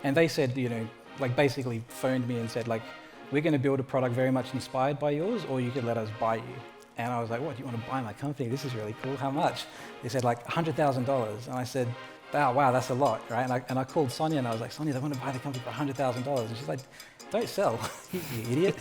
And they said, like basically phoned me and said, like, we're going to build a product very much inspired by yours, or you could let us buy you. And I was like, what, do you want to buy my company? This is really cool. How much? They said like $100,000. And I said, wow, that's a lot, right? And I called Sonia and I was like, Sonia, they want to buy the company for $100,000. And she's like, don't sell, you idiot.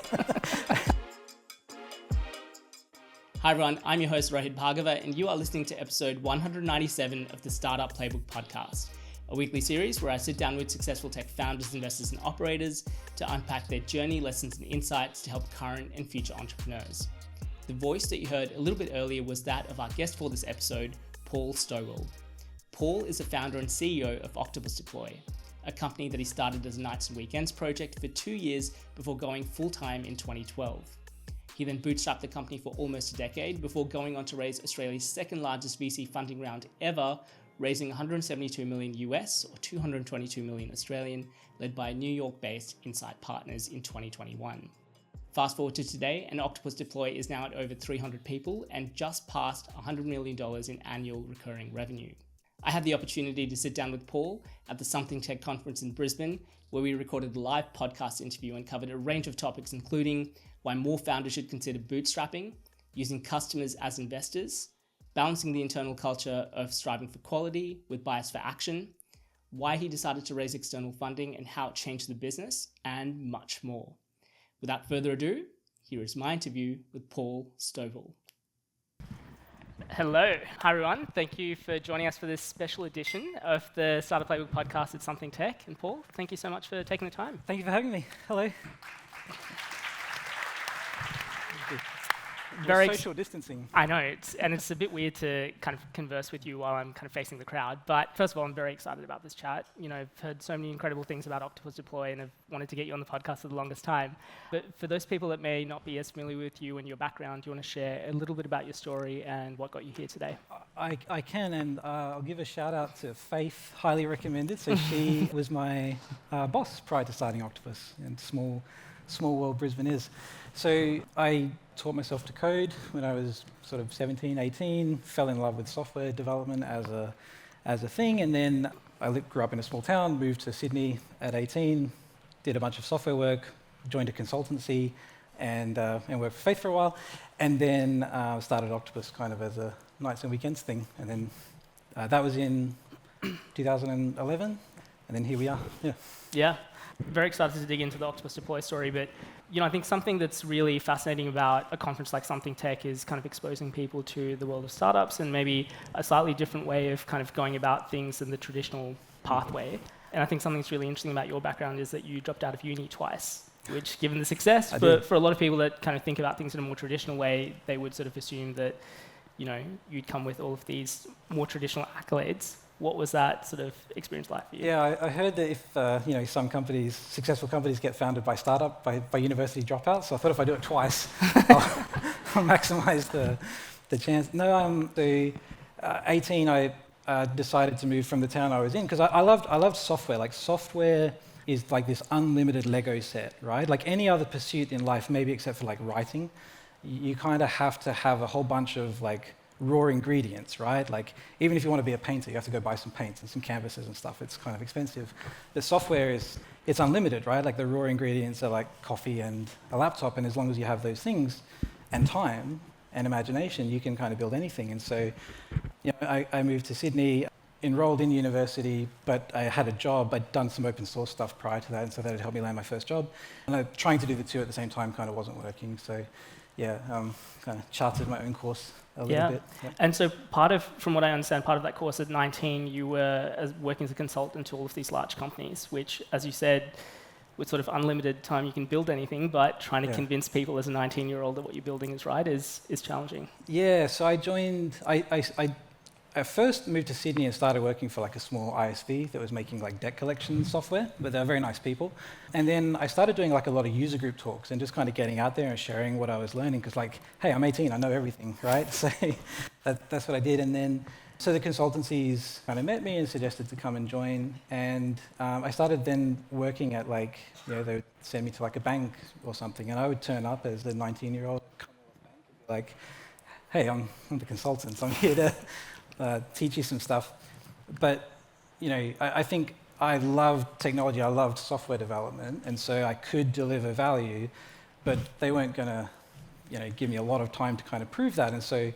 Hi everyone, I'm your host Rohit Bhargava, and you are listening to episode 197 of the Startup Playbook podcast, a weekly series where I sit down with successful tech founders, investors, and operators to unpack their journey, lessons, and insights to help current and future entrepreneurs. The voice that you heard a little bit earlier was that of our guest for this episode, Paul Stovell. Paul is the founder and CEO of Octopus Deploy, a company that he started as a nights and weekends project for 2 years before going full-time in 2012. He then bootstrapped the company for almost a decade before going on to raise Australia's second largest VC funding round ever, raising 172 million US or 222 million Australian, led by New York-based Insight Partners in 2021. Fast forward to today, and Octopus Deploy is now at over 300 people and just past $100 million in annual recurring revenue. I had the opportunity to sit down with Paul at the Something Tech conference in Brisbane, where we recorded a live podcast interview and covered a range of topics, including why more founders should consider bootstrapping, using customers as investors, balancing the internal culture of striving for quality with bias for action, why he decided to raise external funding and how it changed the business, and much more. Without further ado, here is my interview with Paul Stovell. Hello. Hi, everyone. Thank you for joining us for this special edition of the Startup Playbook podcast at Something Tech. And Paul, thank you so much for taking the time. Thank you for having me. Hello. Very social distancing. I know, it's a bit weird to kind of converse with you while I'm kind of facing the crowd. But first of all, I'm very excited about this chat. I've heard so many incredible things about Octopus Deploy and I've wanted to get you on the podcast for the longest time. But for those people that may not be as familiar with you and your background, do you want to share a little bit about your story and what got you here today? I can, and I'll give a shout out to Faith, highly recommended. So she was my boss prior to starting Octopus, and small world Brisbane is. So I taught myself to code when I was sort of 17, 18, fell in love with software development as a thing, and then I grew up in a small town, moved to Sydney at 18, did a bunch of software work, joined a consultancy, and worked for Faith for a while, and then started Octopus kind of as a nights and weekends thing, and then that was in 2011, and then here we are. Yeah. Very excited to dig into the Octopus Deploy story, but I think something that's really fascinating about a conference like Something Tech is kind of exposing people to the world of startups and maybe a slightly different way of kind of going about things than the traditional pathway. And I think something that's really interesting about your background is that you dropped out of uni twice, which, given the success, for a lot of people that kind of think about things in a more traditional way, they would sort of assume that you'd come with all of these more traditional accolades. What was that sort of experience like for you? Yeah, I heard that if some successful companies get founded by university dropouts, so I thought if I do it twice, I'll maximize the chance. No, 18, I decided to move from the town I was in because I loved software. Like, software is like this unlimited Lego set, right? Like any other pursuit in life, maybe except for like writing, you kind of have to have a whole bunch of like raw ingredients, right? Like, even if you want to be a painter, you have to go buy some paints and some canvases and stuff. It's kind of expensive. The software it's unlimited, right? Like, the raw ingredients are like coffee and a laptop, and as long as you have those things and time and imagination, you can kind of build anything. And so, I moved to Sydney, enrolled in university, but I had a job. I'd done some open source stuff prior to that, and so that had helped me land my first job. And trying to do the two at the same time kind of wasn't working. So, kind of charted my own course a little bit. Yeah. And so from what I understand, part of that course at 19, you were working as a consultant to all of these large companies, which, as you said, with sort of unlimited time, you can build anything, but trying to convince people as a 19-year-old that what you're building is right is challenging. Yeah, so I joined, I first moved to Sydney and started working for like a small ISV that was making like debt collection software, but they're very nice people. And then I started doing like a lot of user group talks and just kind of getting out there and sharing what I was learning, because like, hey, I'm 18, I know everything, right? So that's what I did. And then, so the consultancies kind of met me and suggested to come and join. And I started then working at like, they would send me to like a bank or something, and I would turn up as the 19-year-old like, hey, I'm the consultant, so I'm here to teach you some stuff. But I think I loved technology, I loved software development, and so I could deliver value, but they weren't going to give me a lot of time to kind of prove that. And so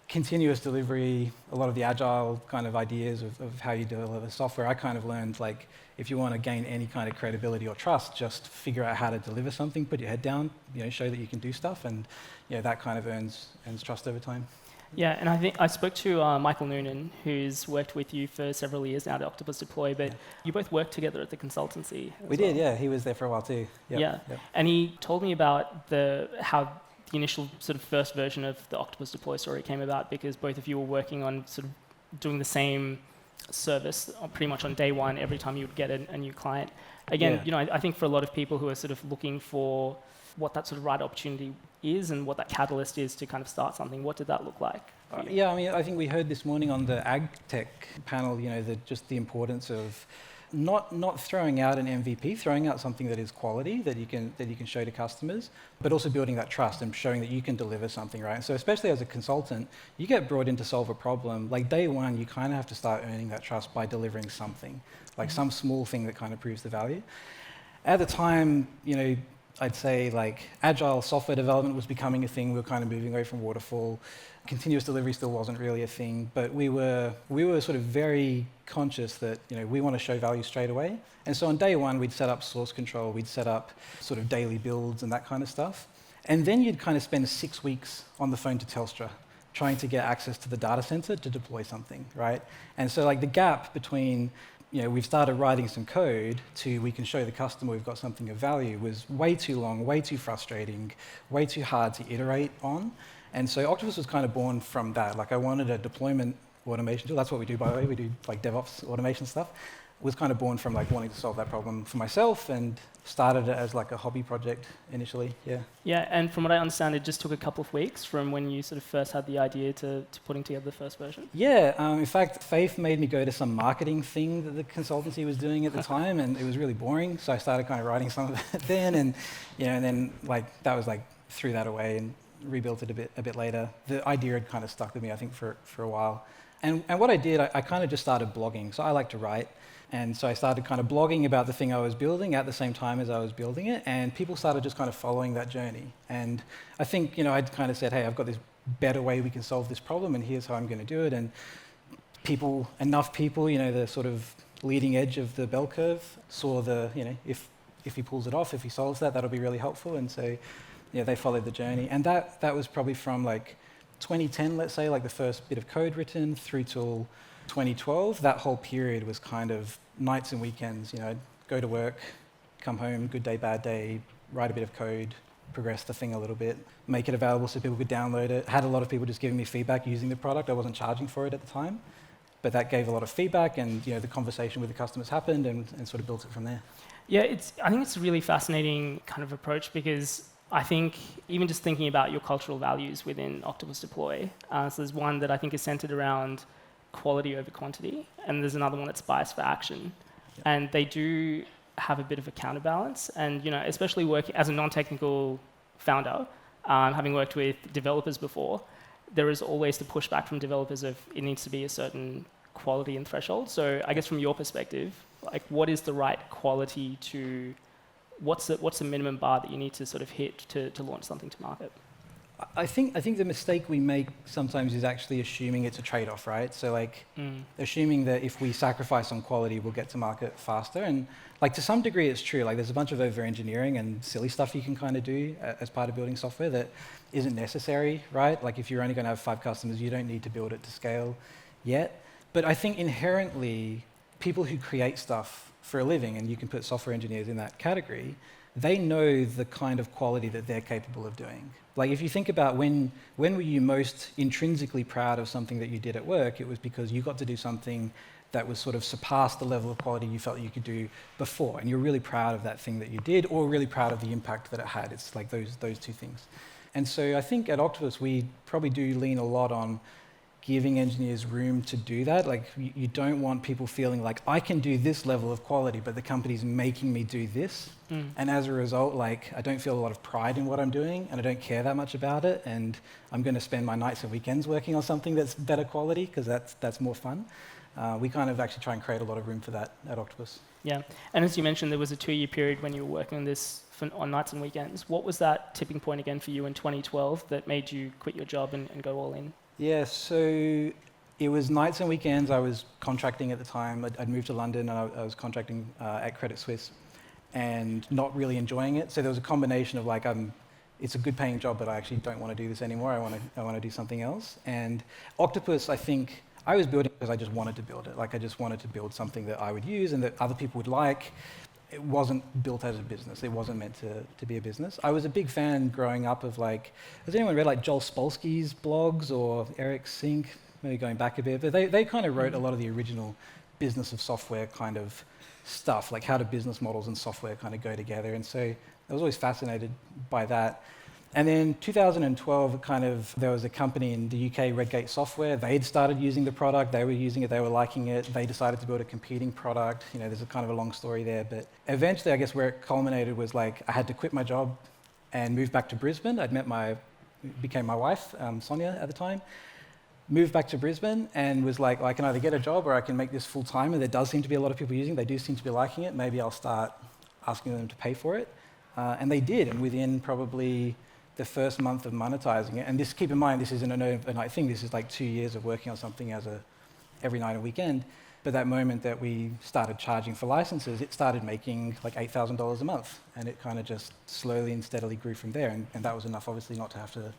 continuous delivery, a lot of the agile kind of ideas of how you deliver software, I kind of learned, like, if you want to gain any kind of credibility or trust, just figure out how to deliver something, put your head down, show that you can do stuff, and that kind of earns trust over time. Yeah, and I think I spoke to Michael Noonan, who's worked with you for several years now at Octopus Deploy, but you both worked together at the consultancy. We did, yeah. He was there for a while too. Yep. And he told me about how the initial sort of first version of the Octopus Deploy story came about, because both of you were working on sort of doing the same service pretty much on day one every time you would get a new client. Again, I think for a lot of people who are sort of looking for what that sort of right opportunity is and what that catalyst is to kind of start something, what did that look like? Yeah, I mean, I think we heard this morning on the ag tech panel, just the importance of not throwing out an MVP, throwing out something that is quality that you can show to customers, but also building that trust and showing that you can deliver something, right? So especially as a consultant, you get brought in to solve a problem. Like day one, you kind of have to start earning that trust by delivering something, like some small thing that kind of proves the value. At the time, I'd say like agile software development was becoming a thing. We were kind of moving away from waterfall. Continuous delivery still wasn't really a thing, but we were sort of very conscious that we want to show value straight away. And so on day one, we'd set up source control, we'd set up sort of daily builds and that kind of stuff. And then you'd kind of spend 6 weeks on the phone to Telstra, trying to get access to the data center to deploy something, right? And so like the gap between we've started writing some code to we can show the customer we've got something of value was way too long, way too frustrating, way too hard to iterate on. And so Octopus was kind of born from that. Like I wanted a deployment automation tool. That's what we do, by the way. We do like DevOps automation stuff. It was kind of born from like wanting to solve that problem for myself, and started it as like a hobby project initially. Yeah. Yeah, and from what I understand, it just took a couple of weeks from when you sort of first had the idea to putting together the first version. Yeah. In fact, Faith made me go to some marketing thing that the consultancy was doing at the time, and it was really boring. So I started kind of writing some of it then, and and then like that was like threw that away and rebuilt it a bit later. The idea had kind of stuck with me, I think, for a while. And what I did, I kind of just started blogging. So I like to write. And so I started kind of blogging about the thing I was building at the same time as I was building it. And people started just kind of following that journey. And I think, I'd kind of said, hey, I've got this better way we can solve this problem, and here's how I'm going to do it. And enough people, the sort of leading edge of the bell curve, saw the, if he pulls it off, if he solves that, that'll be really helpful. And so they followed the journey. And that was probably from like 2010, let's say, like the first bit of code written, through till 2012. That whole period was kind of nights and weekends. I'd go to work, come home, good day, bad day, write a bit of code, progress the thing a little bit, make it available so people could download it. Had a lot of people just giving me feedback using the product. I wasn't charging for it at the time, but that gave a lot of feedback, and the conversation with the customers happened, and sort of built it from there. Yeah, I think it's a really fascinating kind of approach, because I think even just thinking about your cultural values within Octopus Deploy, so there's one that I think is centered around quality over quantity, and there's another one that's bias for action. Yep. And they do have a bit of a counterbalance. And especially working as a non-technical founder, having worked with developers before, there is always the pushback from developers of it needs to be a certain quality and threshold. So I guess from your perspective, like what is the right quality to what's the minimum bar that you need to sort of hit to launch something to market? I think the mistake we make sometimes is actually assuming it's a trade-off, right? So like assuming that if we sacrifice on quality, we'll get to market faster. And like to some degree it's true. Like there's a bunch of over-engineering and silly stuff you can kind of do as part of building software that isn't necessary, right? Like if you're only going to have 5 customers, you don't need to build it to scale yet. But I think inherently people who create stuff for a living, and you can put software engineers in that category, they know the kind of quality that they're capable of doing. Like if you think about when were you most intrinsically proud of something that you did at work, it was because you got to do something that was sort of surpassed the level of quality you felt you could do before, and you're really proud of that thing that you did, or really proud of the impact that it had. It's like those two things. And so I think at Octopus we probably do lean a lot on giving engineers room to do that. Like you don't want people feeling like I can do this level of quality, but the company's making me do this. And as a result, like I don't feel a lot of pride in what I'm doing, and I don't care that much about it, and I'm going to spend my nights and weekends working on something that's better quality because that's more fun. we kind of actually try and create a lot of room for that at Octopus. Yeah, and as you mentioned, there was a 2-year period when you were working on this on nights and weekends. What was that tipping point again for you in 2012 that made you quit your job and go all in? Yeah, so it was nights and weekends. I was contracting at the time. I'd moved to London and I was contracting at Credit Suisse and not really enjoying it. So there was a combination of like, it's a good paying job, but I actually don't want to do this anymore. I want to do something else. And Octopus, I think, I was building because I just wanted to build it. Like I just wanted to build something that I would use and that other people would like. It wasn't built as a business. It wasn't meant to be a business. I was a big fan growing up of like, has anyone read like Joel Spolsky's blogs or Eric Sink? Maybe going back a bit, but they kind of wrote a lot of the original business of software kind of stuff, like how do business models and software kind of go together. And so I was always fascinated by that. And then 2012, there was a company in the UK, Redgate Software. They'd started using the product. They were using it. They were liking it. They decided to build a competing product. You know, there's a kind of a long story there. But eventually, I guess where it culminated was like I had to quit my job and move back to Brisbane. Became my wife, Sonia, at the time. Moved back to Brisbane and was like, I can either get a job or I can make this full time. And there does seem to be a lot of people using it. They do seem to be liking it. Maybe I'll start asking them to pay for it. And they did. And within probably the first month of monetizing it, and this, keep in mind, this isn't an overnight thing. This is like 2 years of working on something every night and weekend. But that moment that we started charging for licenses, it started making like $8,000 a month. And it kind of just slowly and steadily grew from there. And that was enough, obviously, not to have to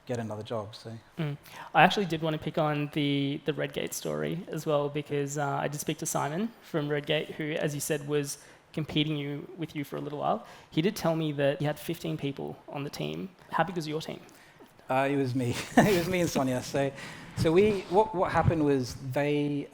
get another job. So I actually did want to pick on the Redgate story as well, because I did speak to Simon from Redgate, who, as you said, was competing with you for a little while. He did tell me that you had 15 people on the team. How big was your team? It was me. It was me and Sonia. So what happened was they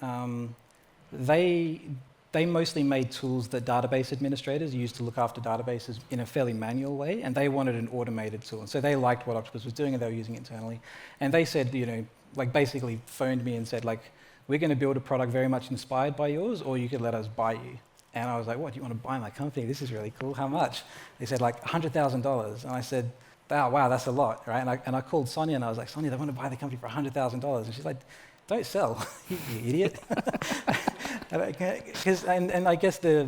mostly made tools that database administrators use to look after databases in a fairly manual way, and they wanted an automated tool. And so they liked what Octopus was doing, and they were using it internally. And they said, basically phoned me and said, we're going to build a product very much inspired by yours, or you could let us buy you. And I was like, what, do you want to buy my company? This is really cool. How much? They said, $100,000. And I said, oh, wow, that's a lot, right? And I called Sonia, and I was like, Sonia, they want to buy the company for $100,000. And she's like, don't sell, you idiot. And I guess the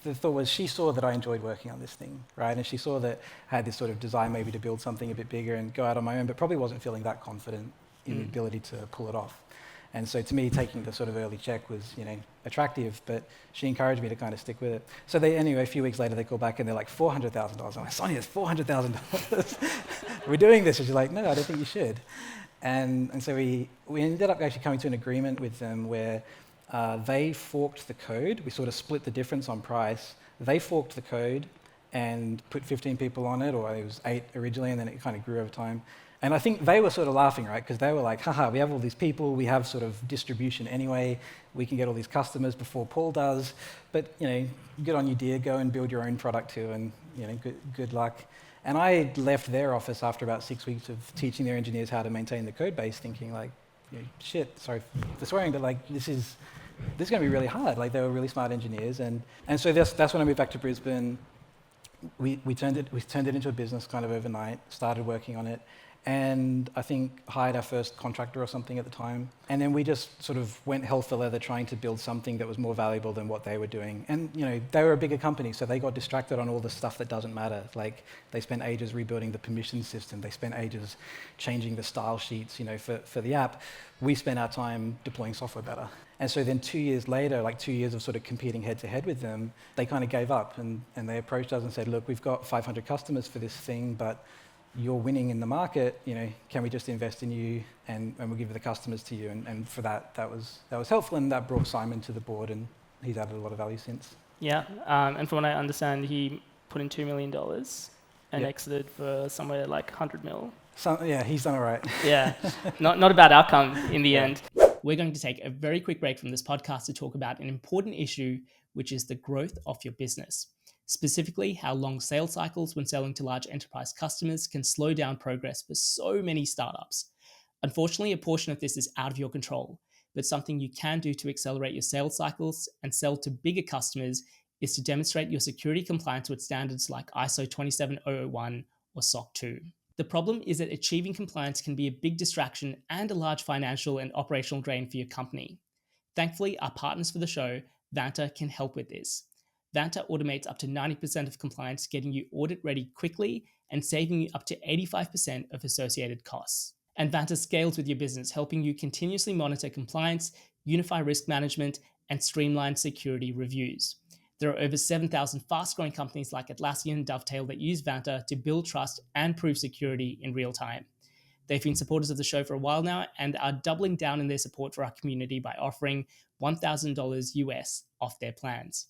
thought was she saw that I enjoyed working on this thing, right? And she saw that I had this sort of desire maybe to build something a bit bigger and go out on my own, but probably wasn't feeling that confident in the ability to pull it off. And so to me, taking the sort of early check was, attractive, but she encouraged me to kind of stick with it. So a few weeks later, they call back and they're like, $400,000. I'm like, Sonia, it's $400,000. We're doing this. And she's like, no, I don't think you should. And so we ended up actually coming to an agreement with them where they forked the code. We sort of split the difference on price. They forked the code and put 15 people on it, or it was 8 originally, and then it kind of grew over time. And I think they were sort of laughing, right? Because they were like, haha, we have all these people, we have sort of distribution anyway, we can get all these customers before Paul does. But, good on you, dear, go and build your own product too, and, good luck. And I left their office after about 6 weeks of teaching their engineers how to maintain the code base, thinking shit, sorry for swearing, but this is going to be really hard. They were really smart engineers. And so that's when I moved back to Brisbane. We turned it into a business kind of overnight, started working on it. And I think hired our first contractor or something at the time. And then we just sort of went hell for leather trying to build something that was more valuable than what they were doing. And they were a bigger company, so they got distracted on all the stuff that doesn't matter. They spent ages rebuilding the permission system. They spent ages changing the style sheets, for the app. We spent our time deploying software better. And so then 2 years later, 2 years of sort of competing head to head with them, they kind of gave up and they approached us and said, look, we've got 500 customers for this thing, but you're winning in the market, can we just invest in you and we'll give the customers to you? And for that was helpful, and that brought Simon to the board, and he's added a lot of value since. Yeah, and from what I understand, he put in $2 million and exited for somewhere like 100 mil. Yeah, he's done all right. Yeah, not a bad outcome in the end. We're going to take a very quick break from this podcast to talk about an important issue, which is the growth of your business. Specifically, how long sales cycles when selling to large enterprise customers can slow down progress for so many startups. Unfortunately, a portion of this is out of your control, but something you can do to accelerate your sales cycles and sell to bigger customers is to demonstrate your security compliance with standards like ISO 27001 or SOC 2. The problem is that achieving compliance can be a big distraction and a large financial and operational drain for your company. Thankfully, our partners for the show, Vanta, can help with this. Vanta automates up to 90% of compliance, getting you audit ready quickly and saving you up to 85% of associated costs. And Vanta scales with your business, helping you continuously monitor compliance, unify risk management, and streamline security reviews. There are over 7,000 fast-growing companies like Atlassian and Dovetail that use Vanta to build trust and prove security in real time. They've been supporters of the show for a while now and are doubling down in their support for our community by offering $1,000 US off their plans.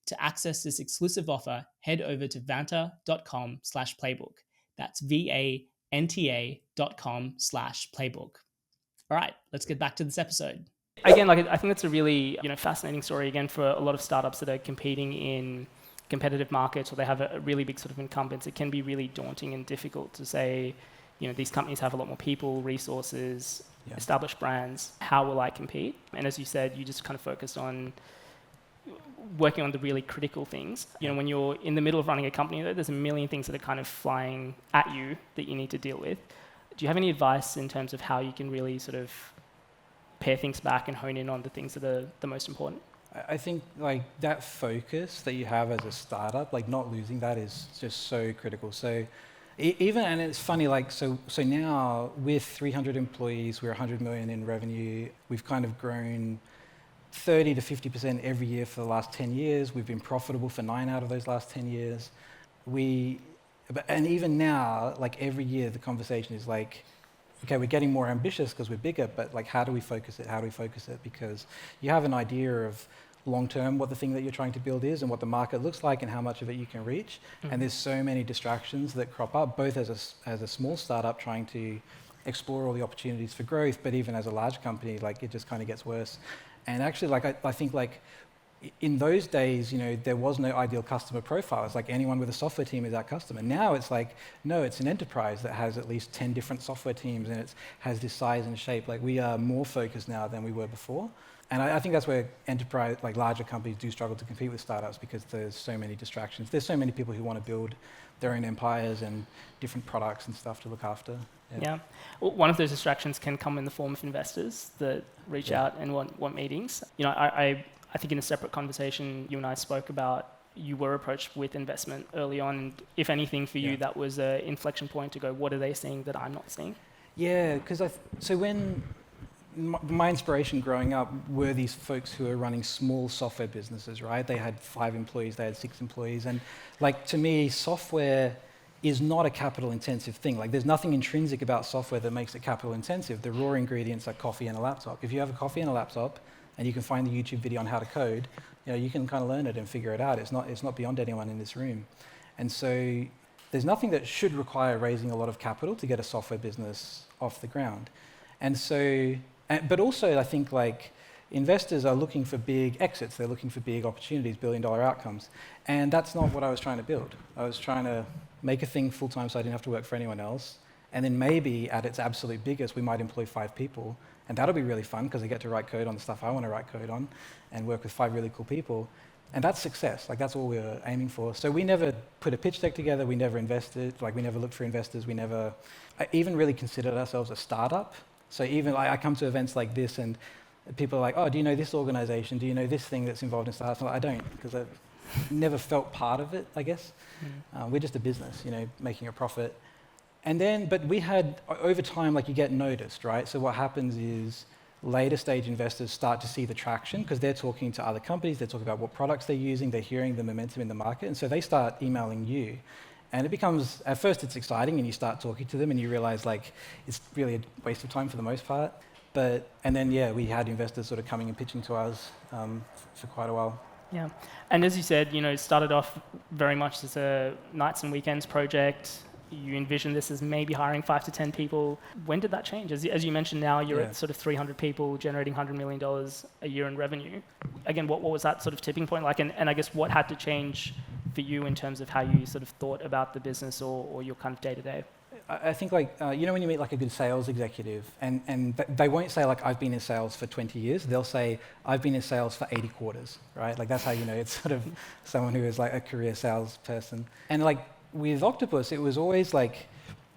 To access this exclusive offer, head over to vanta.com/playbook. That's VANTA.com/playbook. All right, let's get back to this episode. Again, I think that's a really fascinating story again for a lot of startups that are competing in competitive markets or they have a really big sort of incumbents. It can be really daunting and difficult to say, these companies have a lot more people, resources, established brands. How will I compete? And as you said, you just kind of focused on working on the really critical things. When you're in the middle of running a company, there's a million things that are kind of flying at you that you need to deal with. Do you have any advice in terms of how you can really sort of pare things back and hone in on the things that are the most important? I think that focus that you have as a startup, not losing that is just so critical. So even, and it's funny, so now with 300 employees, we're 100 million in revenue. We've kind of grown 30 to 50% every year for the last 10 years. We've been profitable for 9 out of those last 10 years. And even now, every year, the conversation is okay, we're getting more ambitious because we're bigger, but how do we focus it? How do we focus it? Because you have an idea of long-term what the thing that you're trying to build is and what the market looks like and how much of it you can reach. Mm-hmm. And there's so many distractions that crop up, both as a small startup trying to explore all the opportunities for growth, but even as a large company, it just kind of gets worse. And actually, I think in those days, there was no ideal customer profile. It's anyone with a software team is our customer. Now it's no, it's an enterprise that has at least 10 different software teams and it has this size and shape. We are more focused now than we were before. And I think that's where enterprise, larger companies do struggle to compete with startups because there's so many distractions. There's so many people who want to build their own empires and different products and stuff to look after. Yeah. Well, one of those distractions can come in the form of investors that reach out and want meetings. I think in a separate conversation, you and I spoke about you were approached with investment early on. If anything, for you, that was an inflection point to go, what are they seeing that I'm not seeing? Yeah, because so when my inspiration growing up were these folks who are running small software businesses, right? They had 5 employees, they had 6 employees. And to me, software is not a capital intensive thing. There's nothing intrinsic about software that makes it capital intensive. The raw ingredients are coffee and a laptop. If you have a coffee and a laptop and you can find the YouTube video on how to code, you can kind of learn it and figure it out. It's not beyond anyone in this room. And so there's nothing that should require raising a lot of capital to get a software business off the ground. And so, but also I think investors are looking for big exits. They're looking for big opportunities, billion-dollar outcomes. And that's not what I was trying to build. I was trying to make a thing full-time so I didn't have to work for anyone else. And then maybe at its absolute biggest, we might employ 5 people. And that'll be really fun because I get to write code on the stuff I want to write code on and work with 5 really cool people. And that's success. That's all we were aiming for. So we never put a pitch deck together. We never invested. We never looked for investors. We never even really considered ourselves a startup. So even I come to events like this and people are like, oh, do you know this organization? Do you know this thing that's involved in startups? I don't, because I've never felt part of it, I guess. We're just a business, making a profit. And then, but we had, over time, you get noticed, right? So what happens is later stage investors start to see the traction because they're talking to other companies, they're talking about what products they're using, they're hearing the momentum in the market, and so they start emailing you. And it becomes, at first it's exciting and you start talking to them and you realize it's really a waste of time for the most part. And then, we had investors sort of coming and pitching to us for quite a while. Yeah. And as you said, it started off very much as a nights and weekends project. You envision this as maybe hiring 5 to 10 people. When did that change? As you mentioned now, you're at sort of 300 people generating $100 million a year in revenue. Again, what was that sort of tipping point like? And I guess what had to change for you in terms of how you sort of thought about the business or your kind of day-to-day? I think when you meet a good sales executive and they won't say I've been in sales for 20 years, they'll say I've been in sales for 80 quarters, right? That's how you know it's sort of someone who is a career salesperson. And with Octopus, it was always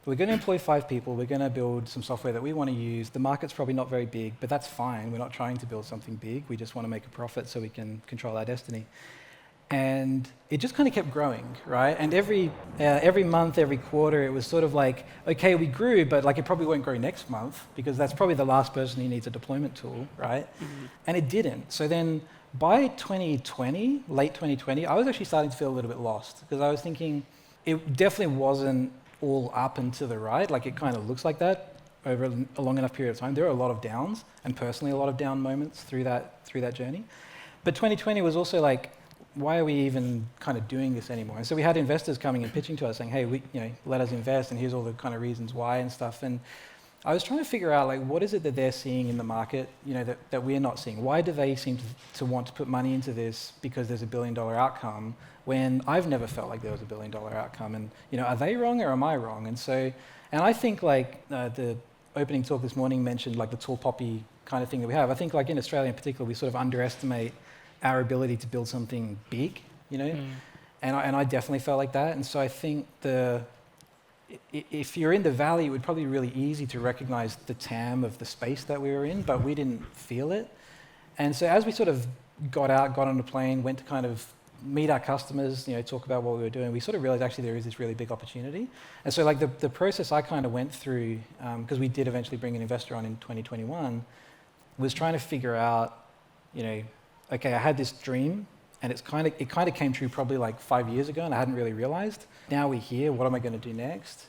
we're going to employ 5 people, we're going to build some software that we want to use. The market's probably not very big, but that's fine. We're not trying to build something big. We just want to make a profit so we can control our destiny. And it just kind of kept growing, right? And every month, every quarter, it was sort of like, okay, we grew, but like it probably won't grow next month because that's probably the last person who needs a deployment tool, right? Mm-hmm. And it didn't. So then by 2020, late 2020, I was actually starting to feel a little bit lost because I was thinking it definitely wasn't all up and to the right. Like it kind of looks like that over a long enough period of time. There are a lot of downs, and personally a lot of down moments through that journey. But 2020 was also like, why are we even kind of doing this anymore? And so we had investors coming and pitching to us saying, hey, let us invest, and here's all the kind of reasons why and stuff. And I was trying to figure out, like, what is it that they're seeing in the market, that we're not seeing? Why do they seem to want to put money into this because there's a $1 billion outcome when I've never felt like there was a $1 billion outcome? And, are they wrong or am I wrong? And I think, like, the opening talk this morning mentioned, like, the tall poppy kind of thing that we have. I think, like, in Australia in particular, we sort of underestimate our ability to build something big, And I definitely felt like that. And so I think if you're in the valley, it would probably be really easy to recognize the TAM of the space that we were in, but we didn't feel it. And so as we sort of got on a plane, went to kind of meet our customers, talk about what we were doing, we sort of realized actually there is this really big opportunity. And so like the process I kind of went through, because we did eventually bring an investor on in 2021, was trying to figure out, okay, I had this dream, and it kind of came true probably like 5 years ago, and I hadn't really realized. Now we're here. What am I going to do next?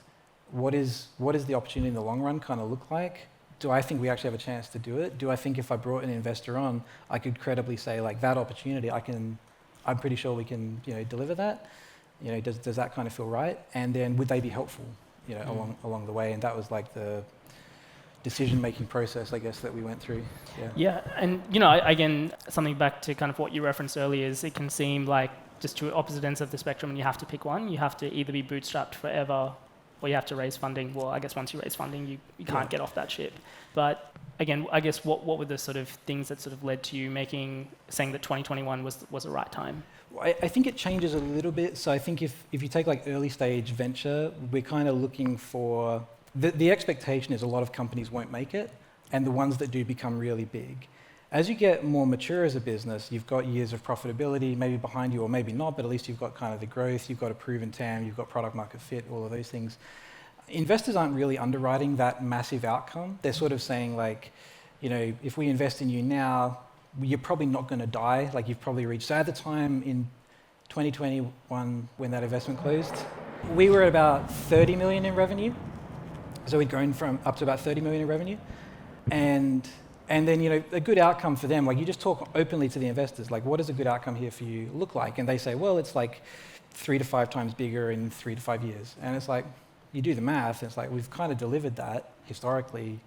What is the opportunity in the long run kind of look like? Do I think we actually have a chance to do it? Do I think if I brought an investor on, I could credibly say like that opportunity, I'm pretty sure we can deliver that. Does that kind of feel right? And then would they be helpful along the way? And that was like the decision-making process, I guess, that we went through. Yeah, and again, something back to kind of what you referenced earlier is it can seem like just two opposite ends of the spectrum, and you have to pick one. You have to either be bootstrapped forever, or you have to raise funding. Well, I guess once you raise funding, you can't get off that ship. But again, I guess what were the sort of things that sort of led to you saying that 2021 was the right time? Well, I think it changes a little bit. So I think if you take like early stage venture, we're kind of looking for the expectation is a lot of companies won't make it, and the ones that do become really big. As you get more mature as a business, you've got years of profitability maybe behind you, or maybe not, but at least you've got kind of the growth, you've got a proven TAM, you've got product market fit, all of those things. Investors aren't really underwriting that massive outcome. They're sort of saying like, if we invest in you now, you're probably not going to die, like you've probably reached. So at the time in 2021, when that investment closed, we were at about 30 million in revenue. So we'd grown from up to about 30 million in revenue. And then, a good outcome for them, like you just talk openly to the investors, like what does a good outcome here for you look like? And they say, well, it's like 3 to 5 times bigger in 3 to 5 years. And it's like, you do the math, and it's like, we've kind of delivered that historically.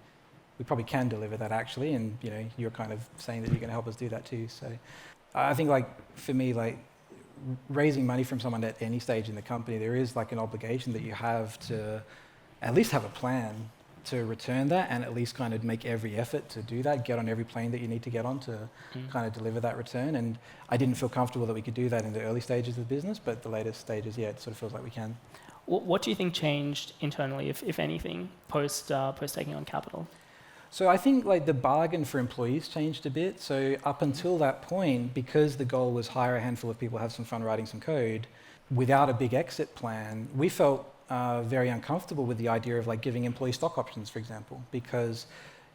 We probably can deliver that actually. And, you're kind of saying that you're going to help us do that too. So I think like for me, like raising money from someone at any stage in the company, there is like an obligation that you have to at least have a plan to return that, and at least kind of make every effort to do that, get on every plane that you need to get on to kind of deliver that return. And I didn't feel comfortable that we could do that in the early stages of the business, but the later stages, it sort of feels like we can. What do you think changed internally, if anything, post taking on capital? So I think like the bargain for employees changed a bit. So up until that point, because the goal was hire a handful of people, have some fun writing some code, without a big exit plan, we felt very uncomfortable with the idea of like giving employee stock options, for example, because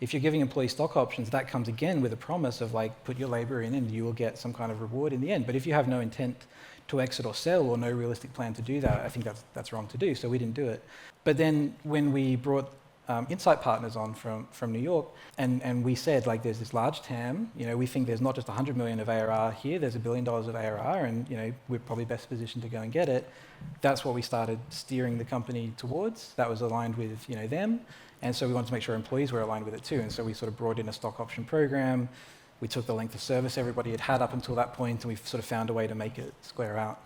if you're giving employee stock options, that comes again with a promise of like put your labor in and you will get some kind of reward in the end. But if you have no intent to exit or sell, or no realistic plan to do that, I think that's wrong to do. So we didn't do it. But then when we brought Insight partners on from New York, and we said like there's this large TAM, we think there's not just 100 million of ARR here, there's $1 billion of ARR, and we're probably best positioned to go and get it. That's what we started steering the company towards. That was aligned with them, and so we wanted to make sure employees were aligned with it too. And so we sort of brought in a stock option program. We took the length of service everybody had up until that point, and we sort of found a way to make it square out.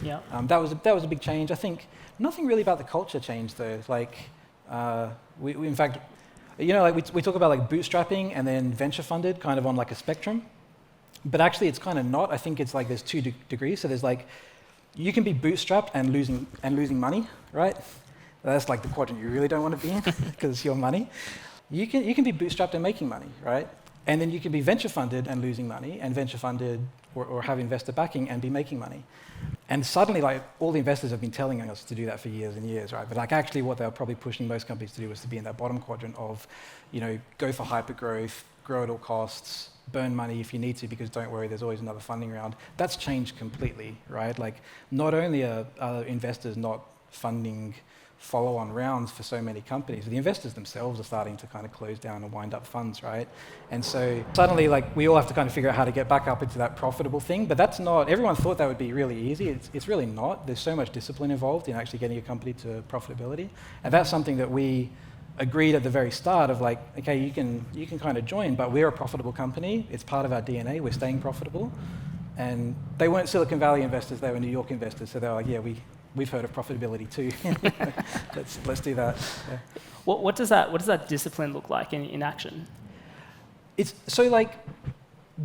Yeah. That was a big change. I think nothing really about the culture changed though. Like. We in fact, like we talk about like bootstrapping and then venture funded kind of on like a spectrum, but actually it's kind of not. I think it's like there's 2 degrees. So there's like, you can be bootstrapped and losing money, right? That's like the quadrant you really don't want to be in because it's your money. You can be bootstrapped and making money, right? And then you can be venture funded and losing money, and venture funded or have investor backing and be making money. And suddenly, like, all the investors have been telling us to do that for years and years, right? But like, actually, what they're probably pushing most companies to do is to be in that bottom quadrant of, go for hyper growth, grow at all costs, burn money if you need to, because don't worry, there's always another funding round. That's changed completely, right? Like, not only are investors not funding follow-on rounds for so many companies, the investors themselves are starting to kind of close down and wind up funds, right? And so suddenly, like, we all have to kind of figure out how to get back up into that profitable thing, but that's not, everyone thought that would be really easy. It's really not. There's so much discipline involved in actually getting a company to profitability, and that's something that we agreed at the very start of, like, okay, you can kind of join, but we're a profitable company. It's part of our DNA. We're staying profitable. And they weren't Silicon Valley investors, they were New York investors, so they were like, yeah, we've heard of profitability too. let's do that. Yeah. What does that discipline look like in action? It's so, like,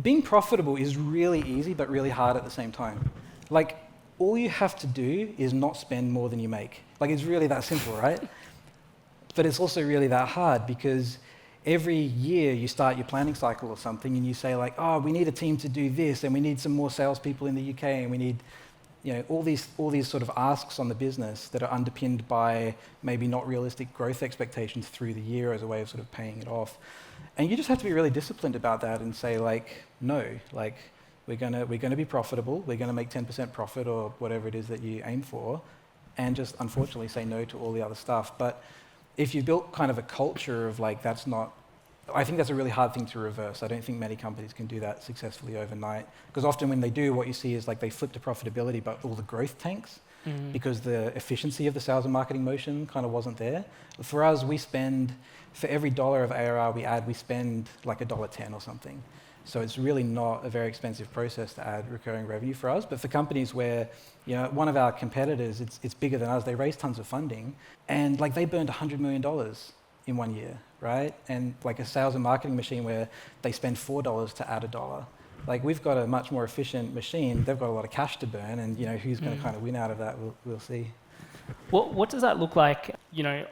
being profitable is really easy but really hard at the same time. Like, all you have to do is not spend more than you make. Like, it's really that simple, right? But it's also really that hard because every year you start your planning cycle or something and you say, like, oh, we need a team to do this, and we need some more salespeople in the UK, and we need, all these sort of asks on the business that are underpinned by maybe not realistic growth expectations through the year as a way of sort of paying it off. And you just have to be really disciplined about that and say, like, no, like, we're gonna be profitable, we're gonna make 10% profit or whatever it is that you aim for, and just unfortunately say no to all the other stuff. But if you built kind of a culture of, like, that's not, I think that's a really hard thing to reverse. I don't think many companies can do that successfully overnight, because often when they do, what you see is, like, they flip to profitability, but all the growth tanks because the efficiency of the sales and marketing motion kind of wasn't there. For us, we spend, for every $1 of ARR we add, we spend like $1.10 or something. So it's really not a very expensive process to add recurring revenue for us. But for companies where, one of our competitors, it's bigger than us, they raised tons of funding, and, like, they burned $100 million in 1 year, right? And, like, a sales and marketing machine where they spend $4 to add $1. Like, we've got a much more efficient machine. They've got a lot of cash to burn, and, who's going to kind of win out of that, we'll see. What does that look like,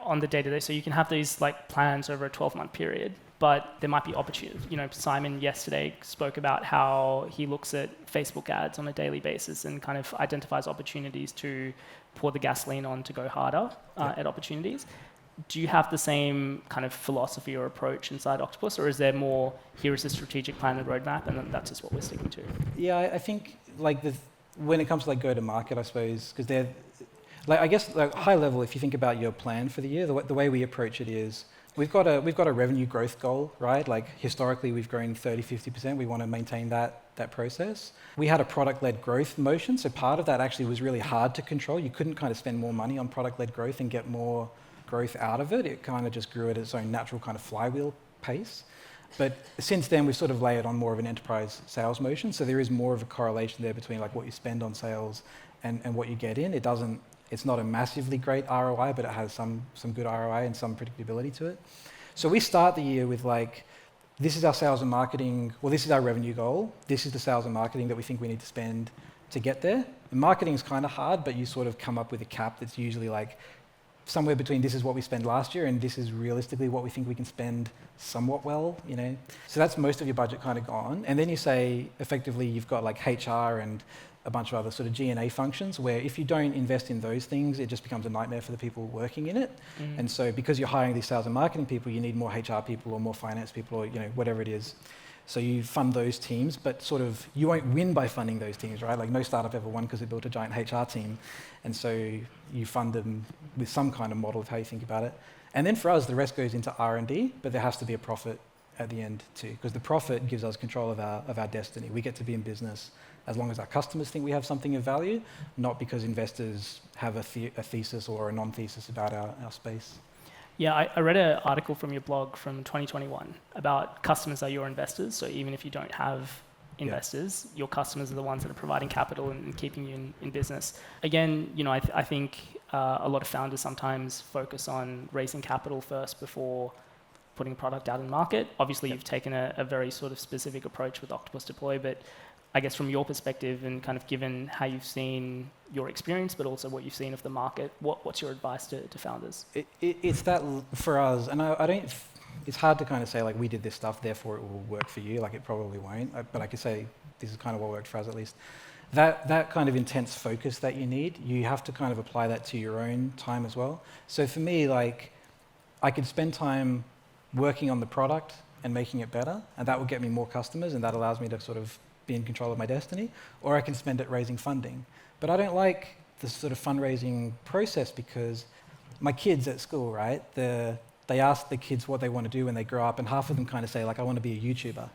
on the day-to-day? So you can have these, like, plans over a 12-month period, but there might be opportunities. Simon yesterday spoke about how he looks at Facebook ads on a daily basis and kind of identifies opportunities to pour the gasoline on to go harder at opportunities. Do you have the same kind of philosophy or approach inside Octopus, or is there more, here is the strategic plan and roadmap, and then that's just what we're sticking to? Yeah, I think, like, when it comes to, like, go-to-market, I suppose, because they're, like, I guess, like, high level, if you think about your plan for the year, the way we approach it is, we've got a revenue growth goal, right? Like, historically, we've grown 30-50%. We want to maintain that process. We had a product-led growth motion, so part of that actually was really hard to control. You couldn't kind of spend more money on product-led growth and get more growth out of it. It kind of just grew at its own natural kind of flywheel pace. But since then, we've sort of layered on more of an enterprise sales motion, so there is more of a correlation there between, like, what you spend on sales and what you get in. It's not a massively great ROI, but it has some good ROI and some predictability to it. So we start the year with, like, this is our sales and marketing, well, this is our revenue goal. This is the sales and marketing that we think we need to spend to get there. And marketing is kind of hard, but you sort of come up with a cap that's usually, like, somewhere between this is what we spent last year and this is realistically what we think we can spend somewhat well, So that's most of your budget kind of gone. And then you say, effectively, you've got, like, HR and a bunch of other sort of G&A functions where if you don't invest in those things, it just becomes a nightmare for the people working in it. And so because you're hiring these sales and marketing people, you need more HR people or more finance people or, whatever it is. So you fund those teams, but sort of you won't win by funding those teams, right? Like, no startup ever won because it built a giant HR team. And so you fund them with some kind of model of how you think about it. And then for us, the rest goes into R&D, but there has to be a profit at the end too, because the profit gives us control of our destiny. We get to be in business as long as our customers think we have something of value, not because investors have a thesis or a non-thesis about our space. Yeah, I read an article from your blog from 2021 about customers are your investors. So even if you don't have investors, your customers are the ones that are providing capital and keeping you in business. Again, I think a lot of founders sometimes focus on raising capital first before putting a product out in the market. Obviously, you've taken a very sort of specific approach with Octopus Deploy, but I guess from your perspective and kind of given how you've seen your experience, but also what you've seen of the market, what's your advice to founders? It's that for us, and I don't, it's hard to kind of say like we did this stuff, therefore it will work for you, like it probably won't, but I could say this is kind of what worked for us at least. That kind of intense focus that you need, you have to kind of apply that to your own time as well. So for me, like I could spend time working on the product and making it better, and that will get me more customers, and that allows me to sort of be in control of my destiny, or I can spend it raising funding. But I don't like this sort of fundraising process because my kids at school, right, they ask the kids what they want to do when they grow up, and half of them kind of say, like, I want to be a YouTuber.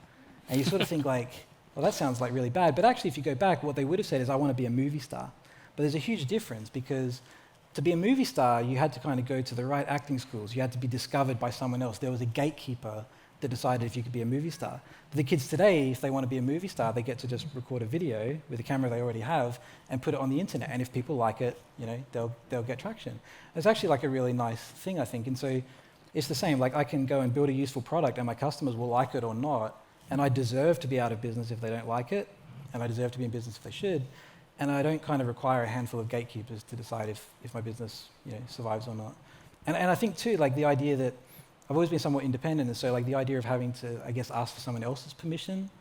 And you sort of think like, well, that sounds like really bad. But actually, if you go back, what they would have said is, I want to be a movie star. But there's a huge difference because to be a movie star, you had to kind of go to the right acting schools. You had to be discovered by someone else. There was a gatekeeper that decided if you could be a movie star. But the kids today, if they want to be a movie star, they get to just record a video with a camera they already have and put it on the internet. And if people like it, you know, they'll get traction. It's actually like a really nice thing, I think. And so it's the same. Like I can go and build a useful product and my customers will like it or not. And I deserve to be out of business if they don't like it. And I deserve to be in business if they should. And I don't kind of require a handful of gatekeepers to decide if my business, you know, survives or not. And I think too, like the idea that I've always been somewhat independent, and so like the idea of having to, I guess, ask for someone else's permission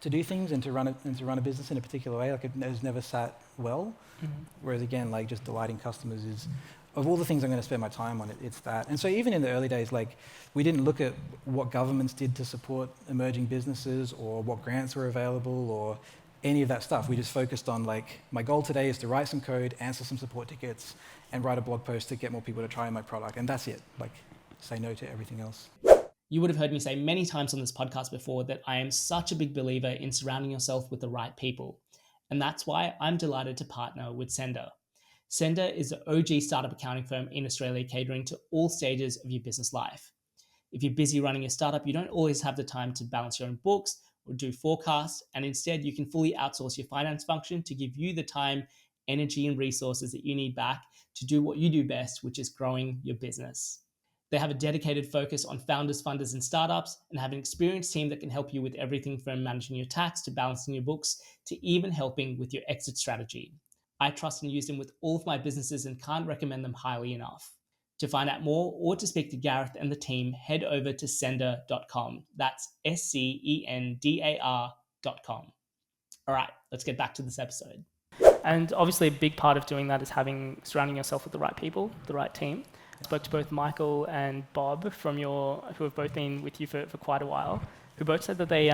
to do things and to run a business in a particular way, like it has never sat well. Mm-hmm. Whereas again, like just delighting customers is, of all the things I'm going to spend my time on, it's that. And so even in the early days, like we didn't look at what governments did to support emerging businesses or what grants were available or any of that stuff. We just focused on like, my goal today is to write some code, answer some support tickets, and write a blog post to get more people to try my product. And that's it. Like, say no to everything else. You would have heard me say many times on this podcast before that I am such a big believer in surrounding yourself with the right people. And that's why I'm delighted to partner with Sender. Sender is the OG startup accounting firm in Australia catering to all stages of your business life. If you're busy running your startup, you don't always have the time to balance your own books or do forecasts, and instead you can fully outsource your finance function to give you the time, energy, and resources that you need back to do what you do best, which is growing your business. They have a dedicated focus on founders, funders, and startups, and have an experienced team that can help you with everything from managing your tax to balancing your books to even helping with your exit strategy. I trust and use them with all of my businesses and can't recommend them highly enough. To find out more or to speak to Gareth and the team, head over to sender.com. That's SCENDAR.com. All right, let's get back to this episode. And obviously a big part of doing that is surrounding yourself with the right people, the right team. I spoke to both Michael and Bob who have both been with you for quite a while, who both said that they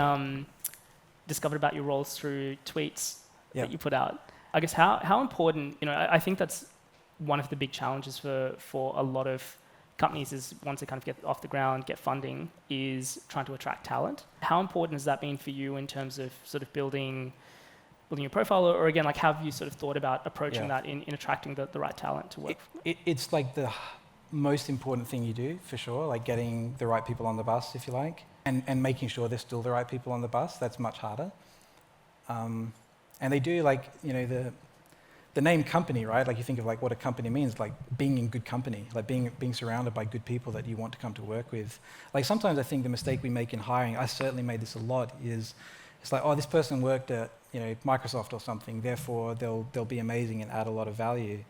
discovered about your roles through tweets that you put out. I guess how important, I think that's one of the big challenges for a lot of companies is once they kind of get off the ground, get funding, is trying to attract talent. How important has that been for you in terms of sort of building your profile, or again, like how have you sort of thought about approaching that in attracting the right talent to work? It's like the most important thing you do, for sure, like getting the right people on the bus, if you like, and making sure they're still the right people on the bus. That's much harder. And they do, like, the name company, right? Like you think of like what a company means, like being in good company, like being surrounded by good people that you want to come to work with. Like sometimes I think the mistake we make in hiring, I certainly made this a lot, is it's like, oh, this person worked at Microsoft or something, therefore they'll be amazing and add a lot of value.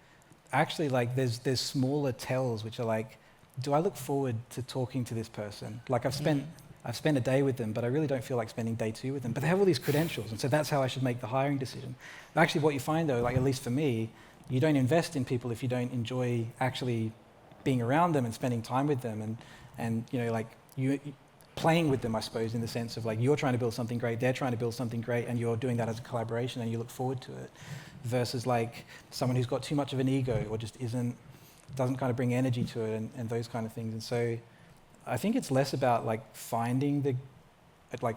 Actually, like there's smaller tells which are like, do I look forward to talking to this person? Like I've spent a day with them, but I really don't feel like spending day two with them. But they have all these credentials, and so that's how I should make the hiring decision. But actually, what you find though, like at least for me, you don't invest in people if you don't enjoy actually being around them and spending time with them, and like you playing with them, I suppose, in the sense of like you're trying to build something great, they're trying to build something great, and you're doing that as a collaboration, and you look forward to it. Versus like someone who's got too much of an ego or just doesn't kind of bring energy to it, and those kind of things. And so I think it's less about like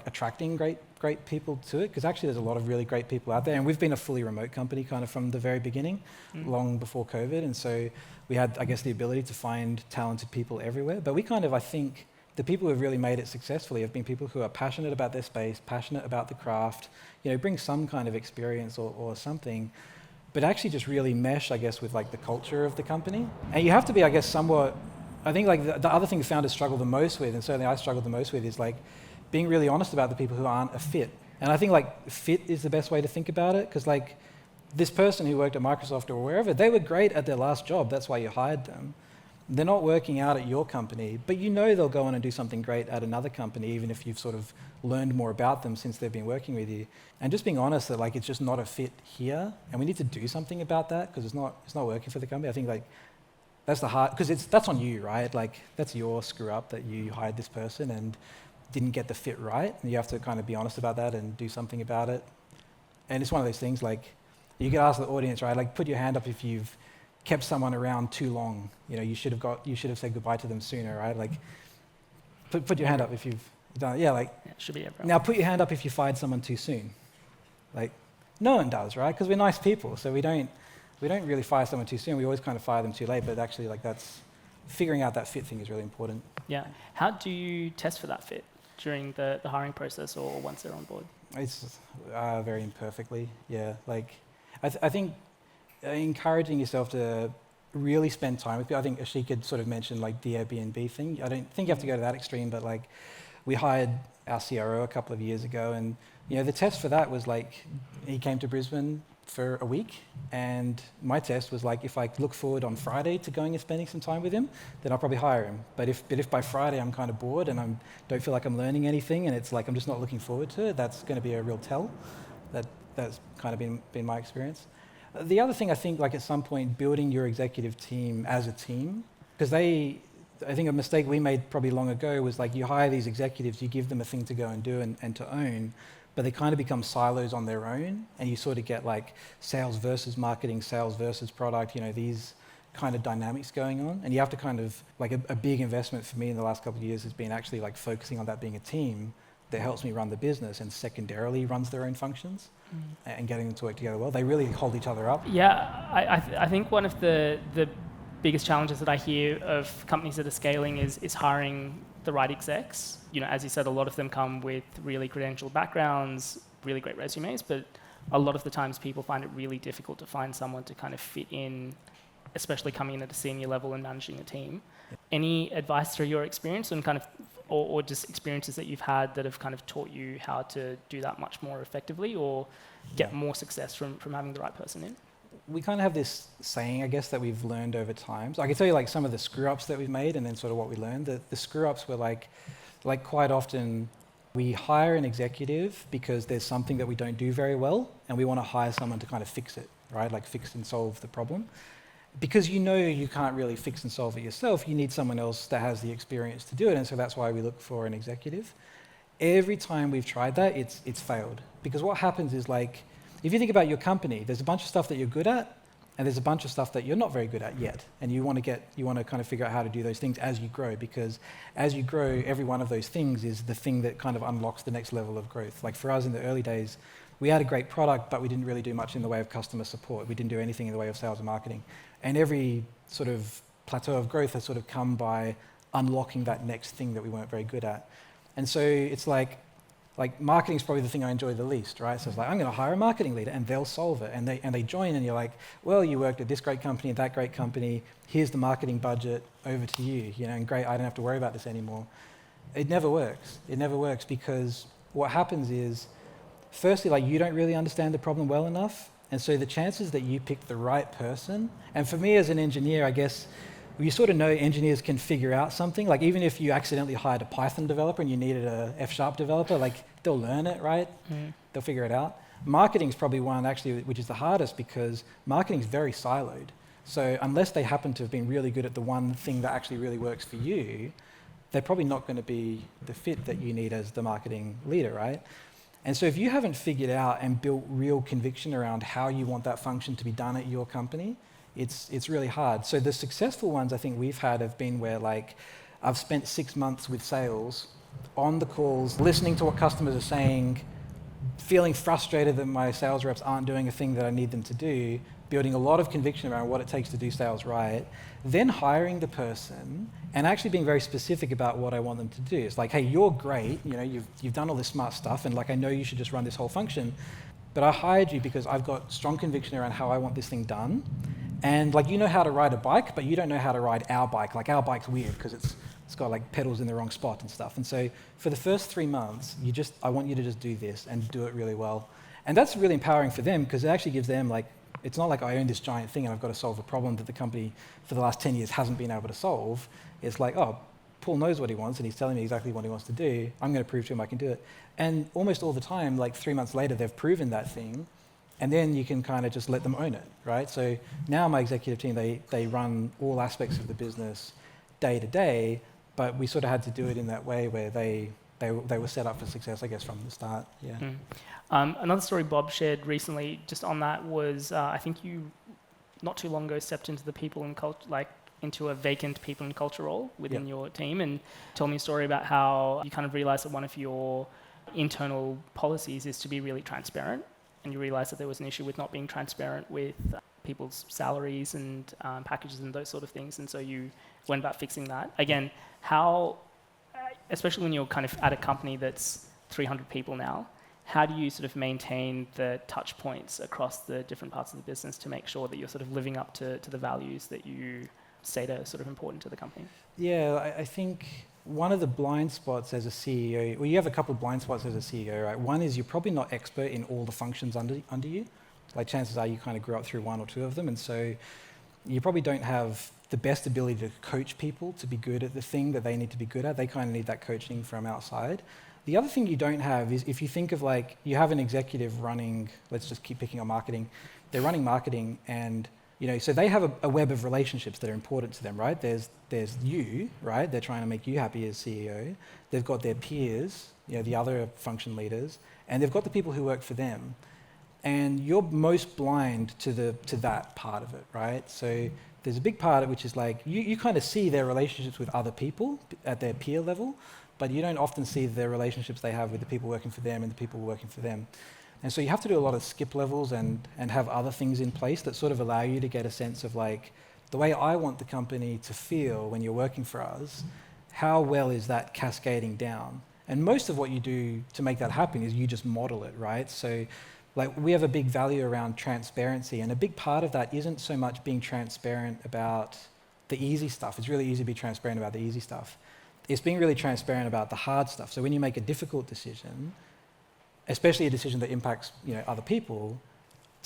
attracting great people to it, because actually there's a lot of really great people out there, and we've been a fully remote company kind of from the very beginning, long before COVID, and so we had, I guess, the ability to find talented people everywhere. But we kind of, I think, the people who have really made it successfully have been people who are passionate about their space, passionate about the craft, bring some kind of experience or something, but actually just really mesh, I guess, with like the culture of the company. And you have to be, I guess, somewhat, I think like the other thing founders struggle the most with, and certainly I struggle the most with, is like being really honest about the people who aren't a fit. And I think like fit is the best way to think about it, because like this person who worked at Microsoft or wherever, they were great at their last job. That's why you hired them. They're not working out at your company, but you know they'll go on and do something great at another company, even if you've sort of learned more about them since they've been working with you. And just being honest that like it's just not a fit here, and we need to do something about that because it's not working for the company. I think like that's the hard, because that's on you, right? Like that's your screw up that you hired this person and didn't get the fit right, and you have to kind of be honest about that and do something about it. And it's one of those things like you could ask the audience, right? Like put your hand up if you've kept someone around too long. You know, you should have said goodbye to them sooner, right? Like put your hand up if you've done it. Yeah, like Yeah, should be everyone. now put your hand up if you fired someone too soon. Like no one does, right? Because we're nice people, so we don't really fire someone too soon. We always kind of fire them too late, but actually like that's figuring out that fit thing is really important. Yeah. How do you test for that fit during the hiring process or once they're on board? It's very imperfectly, yeah. Like I think encouraging yourself to really spend time with people. I think Ashik had sort of mentioned like the Airbnb thing. I don't think you have to go to that extreme, but like we hired our CRO a couple of years ago, and you know the test for that was like he came to Brisbane for a week, and my test was like if I look forward on Friday to going and spending some time with him, then I'll probably hire him. But if by Friday I'm kind of bored and I don't feel like I'm learning anything, and it's like I'm just not looking forward to it, that's going to be a real tell. That's kind of been my experience. The other thing I think, like at some point, building your executive team as a team, because I think a mistake we made probably long ago was like you hire these executives, you give them a thing to go and do and to own, but they kind of become silos on their own, and you sort of get like sales versus marketing, sales versus product, you know, these kind of dynamics going on. And you have to kind of, like a big investment for me in the last couple of years has been actually like focusing on that being a team that helps me run the business and secondarily runs their own functions and getting them to work together well. They really hold each other up. Yeah, I think one of the biggest challenges that I hear of companies that are scaling is hiring the right execs. You know, as you said, a lot of them come with really credentialed backgrounds, really great resumes, but a lot of the times people find it really difficult to find someone to kind of fit in, especially coming in at a senior level and managing a team. Any advice through your experience and kind of, or just experiences that you've had that have kind of taught you how to do that much more effectively or get more success from having the right person in? We kind of have this saying, I guess, that we've learned over time. So I can tell you like some of the screw-ups that we've made and then sort of what we learned. The screw-ups were like quite often we hire an executive because there's something that we don't do very well and we want to hire someone to kind of fix it, right? Like fix and solve the problem. Because you know you can't really fix and solve it yourself, you need someone else that has the experience to do it, and so that's why we look for an executive. Every time we've tried that, it's failed. Because what happens is like, if you think about your company, there's a bunch of stuff that you're good at, and there's a bunch of stuff that you're not very good at yet, and you want to kind of figure out how to do those things as you grow, because as you grow, every one of those things is the thing that kind of unlocks the next level of growth. Like for us in the early days, we had a great product, but we didn't really do much in the way of customer support. We didn't do anything in the way of sales and marketing. And every sort of plateau of growth has sort of come by unlocking that next thing that we weren't very good at. And so it's like marketing is probably the thing I enjoy the least, right? So it's like, I'm going to hire a marketing leader and they'll solve it. And they join and you're like, well, you worked at this great company, that great company, here's the marketing budget, over to you, you know, and great, I don't have to worry about this anymore. It never works. It never works because what happens is, firstly, like you don't really understand the problem well enough. And so the chances that you pick the right person, and for me as an engineer, I guess, you sort of know engineers can figure out something. Like even if you accidentally hired a Python developer and you needed a F# developer, like they'll learn it, right? They'll figure it out. Marketing is probably one actually which is the hardest because marketing is very siloed. So unless they happen to have been really good at the one thing that actually really works for you, they're probably not going to be the fit that you need as the marketing leader, right? And so if you haven't figured out and built real conviction around how you want that function to be done at your company, it's really hard. So the successful ones I think we've had have been where like I've spent 6 months with sales on the calls, listening to what customers are saying, feeling frustrated that my sales reps aren't doing a thing that I need them to do, building a lot of conviction around what it takes to do sales right, then hiring the person and actually being very specific about what I want them to do. It's like, hey, you're great, you know, you've done all this smart stuff and like I know you should just run this whole function, but I hired you because I've got strong conviction around how I want this thing done. And like you know how to ride a bike, but you don't know how to ride our bike. Like our bike's weird because it's it's got like pedals in the wrong spot and stuff. And so for the first 3 months, I want you to just do this and do it really well. And that's really empowering for them because it actually gives them like, it's not like I own this giant thing and I've got to solve a problem that the company for the last 10 years hasn't been able to solve. It's like, oh, Paul knows what he wants and he's telling me exactly what he wants to do. I'm going to prove to him I can do it. And almost all the time, like 3 months later, they've proven that thing. And then you can kind of just let them own it, right? So now my executive team, they run all aspects of the business day to day, but we sort of had to do it in that way where they were set up for success, I guess, from the start. Yeah. Another story Bob shared recently, just on that, was I think you not too long ago stepped into the people and culture, like into a vacant people and culture role within your team, and told me a story about how you kind of realized that one of your internal policies is to be really transparent, and you realized that there was an issue with not being transparent with people's salaries and packages and those sort of things, and so you went about fixing that. Again, how, especially when you're kind of at a company that's 300 people now, how do you sort of maintain the touch points across the different parts of the business to make sure that you're sort of living up to the values that you say are sort of important to the company? Yeah, I think one of the blind spots as a CEO, well, you have a couple of blind spots as a CEO, right? One is you're probably not expert in all the functions under you. Like chances are you kind of grew up through one or two of them, and so you probably don't have the best ability to coach people to be good at the thing that they need to be good at. They kind of need that coaching from outside. The other thing you don't have is if you think of like, you have an executive running, let's just keep picking on marketing, they're running marketing and so they have a web of relationships that are important to them, right? There's you, right? They're trying to make you happy as CEO. They've got their peers, the other function leaders, and they've got the people who work for them. And you're most blind to that part of it, right? So there's a big part of it which is like, you kind of see their relationships with other people at their peer level, but you don't often see their relationships they have with the people working for them and the people working for them. And so you have to do a lot of skip levels and have other things in place that sort of allow you to get a sense of like, the way I want the company to feel when you're working for us, how well is that cascading down? And most of what you do to make that happen is you just model it, right? So like we have a big value around transparency, and a big part of that isn't so much being transparent about the easy stuff. It's really easy to be transparent about the easy stuff. It's being really transparent about the hard stuff. So when you make a difficult decision, especially a decision that impacts other people,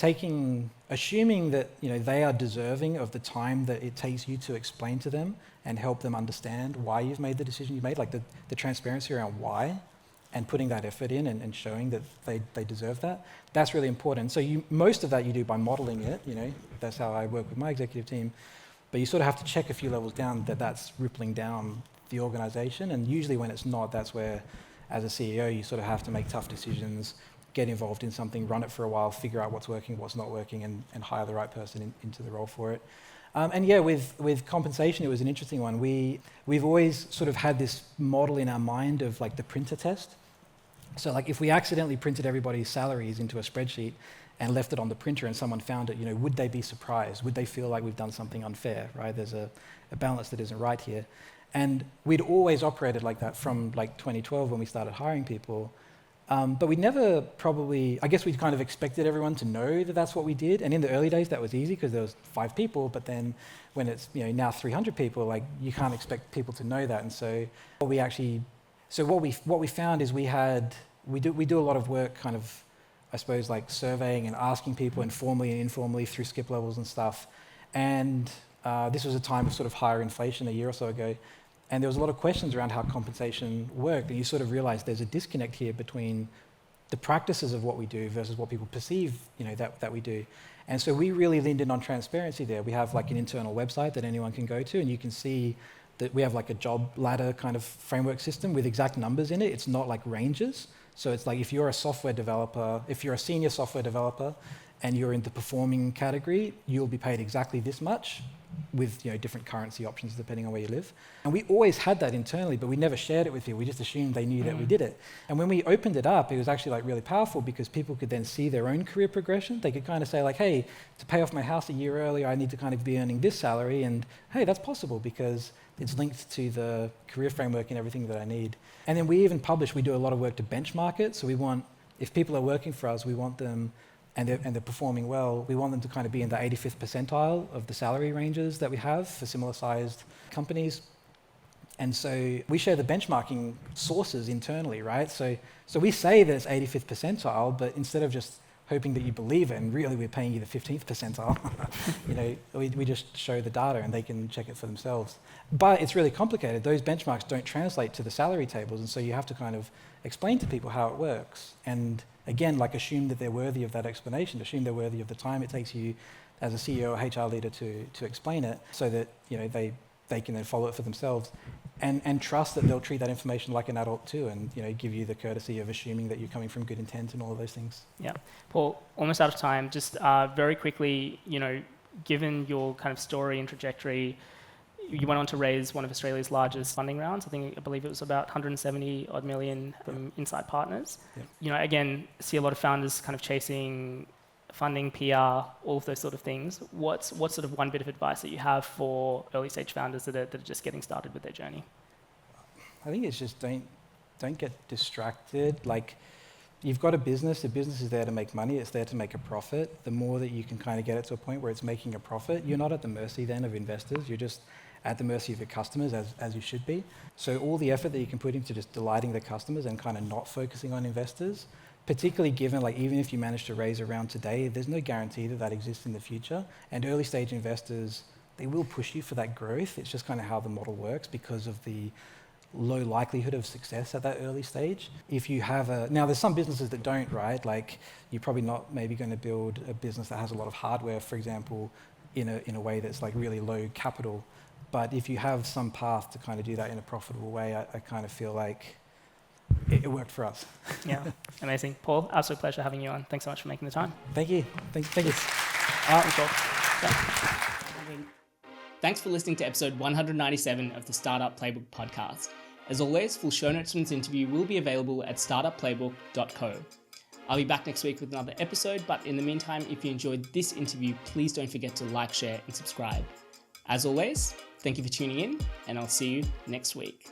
assuming that they are deserving of the time that it takes you to explain to them and help them understand why you've made the decision you made, like the transparency around why, and putting that effort in and showing that they deserve that, that's really important. So most of that you do by modeling it, that's how I work with my executive team, but you sort of have to check a few levels down that that's rippling down the organization, and usually when it's not, that's where as a CEO, you sort of have to make tough decisions, get involved in something, run it for a while, figure out what's working, what's not working, and hire the right person into the role for it. And yeah, with compensation, it was an interesting one. We've always sort of had this model in our mind of like the printer test. So like if we accidentally printed everybody's salaries into a spreadsheet and left it on the printer and someone found it, would they be surprised? Would they feel like we've done something unfair, right? There's a balance that isn't right here. And we'd always operated like that from like 2012 when we started hiring people. But we never probably, I guess we'd kind of expected everyone to know that that's what we did. And in the early days, that was easy because there was 5 people. But then when it's now 300 people, like you can't expect people to know that. And so what we found is we do a lot of work kind of, I suppose, like surveying and asking people informally and informally through skip levels and stuff. And this was a time of sort of higher inflation a year or so ago. And there was a lot of questions around how compensation worked, and you sort of realize there's a disconnect here between the practices of what we do versus what people perceive, that we do. And so we really leaned in on transparency there. We have like an internal website that anyone can go to, and you can see that we have like a job ladder kind of framework system with exact numbers in it. It's not like ranges. So it's like if you're a senior software developer, and you're in the performing category, you'll be paid exactly this much with different currency options depending on where you live. And we always had that internally, but we never shared it with people. We just assumed they knew that we did it. And when we opened it up, it was actually like really powerful because people could then see their own career progression. They could kind of say like, hey, to pay off my house a year earlier, I need to kind of be earning this salary. And hey, that's possible because it's linked to the career framework and everything that I need. And then we do a lot of work to benchmark it. So if people are working for us, we want them, and they're performing well, we want them to kind of be in the 85th percentile of the salary ranges that we have for similar sized companies. And so we share the benchmarking sources internally, right? So we say that it's 85th percentile, but instead of just hoping that you believe it, and really we're paying you the 15th percentile, we just show the data and they can check it for themselves. But it's really complicated. Those benchmarks don't translate to the salary tables, and so you have to kind of explain to people how it works. And again, assume that they're worthy of that explanation, assume they're worthy of the time it takes you as a CEO or HR leader to explain it, so that they can then follow it for themselves. And trust that they'll treat that information like an adult too, and give you the courtesy of assuming that you're coming from good intent and all of those things. Yeah. Paul, almost out of time. Just very quickly, given your kind of story and trajectory, you went on to raise one of Australia's largest funding rounds. I believe it was about 170 odd million from Insight Partners. Yeah. Again, see a lot of founders kind of chasing funding, PR, all of those sort of things. What's sort of one bit of advice that you have for early stage founders that are just getting started with their journey? I think it's just don't get distracted. You've got a business. The business is there to make money. It's there to make a profit. The more that you can kind of get it to a point where it's making a profit, you're not at the mercy then of investors. You're just at the mercy of your customers, as you should be. So all the effort that you can put into just delighting the customers and kind of not focusing on investors, particularly given even if you manage to raise a round today, there's no guarantee that exists in the future. And early stage investors, they will push you for that growth. It's just kind of how the model works because of the low likelihood of success at that early stage. If you have now there's some businesses that don't, right? You're probably not maybe going to build a business that has a lot of hardware, for example, in a way that's really low capital. But if you have some path to kind of do that in a profitable way, I kind of feel like it worked for us. Yeah, amazing. Paul, absolute pleasure having you on. Thanks so much for making the time. Thank you. Thank you. Thanks for listening to episode 197 of the Startup Playbook podcast. As always, full show notes from this interview will be available at startupplaybook.co. I'll be back next week with another episode, but in the meantime, if you enjoyed this interview, please don't forget to like, share, and subscribe. As always, thank you for tuning in, and I'll see you next week.